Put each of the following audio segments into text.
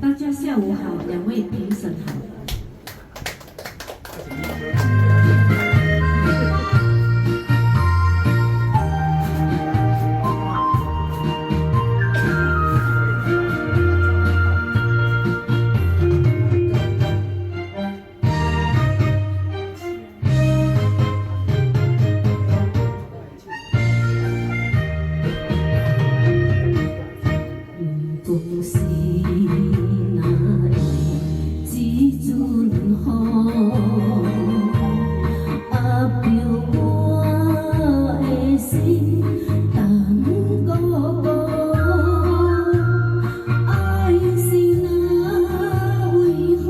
大家下午好，两位评审好。恭喜那一阵雨，压着我的心，淡薄薄。爱是那为何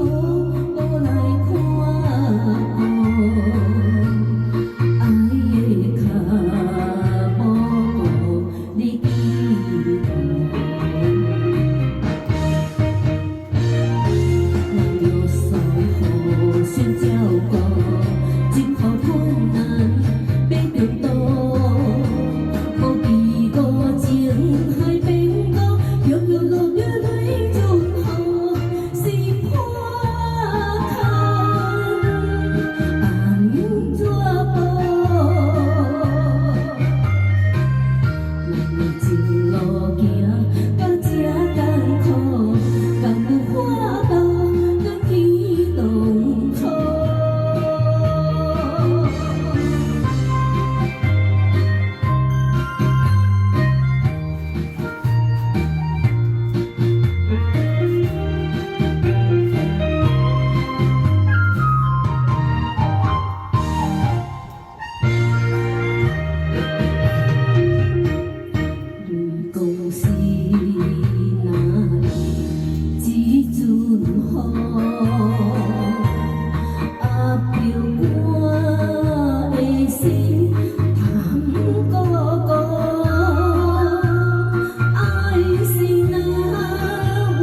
无来看顾？爱的脚步，你记住。想照顾，真好困难要着渡，无记过情海变高，欲欲落雨泪中雨，是破空红纸布。咱一路行到这艰苦，敢有花度跟天当初？恭喜那一阵雨，压着我的心，淡薄薄。爱是那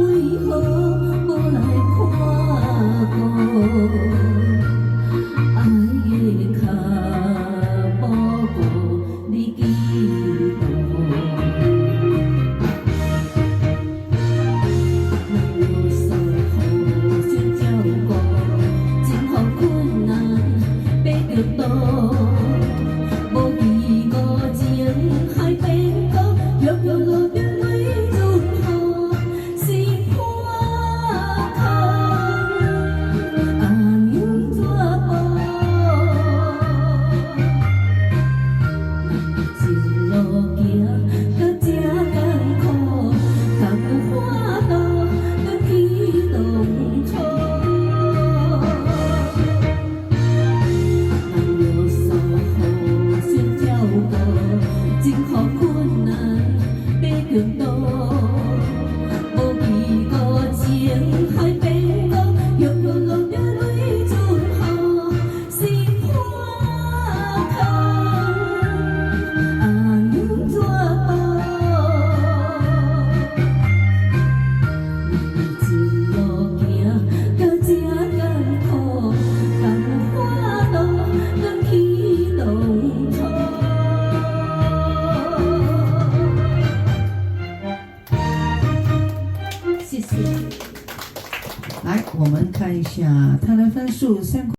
为何无来看顾？爱的脚步，你记住。无记过情海变高，欲欲落雨泪中雨，是破空红纸布。一路行到这艰苦，敢有花度跟天当初？真好困难要着渡，无记过情海变高，欲欲落雨泪中雨，是破空红纸布。一路行到这艰苦，敢有花度跟天当初？来，我们看一下他的分数，3。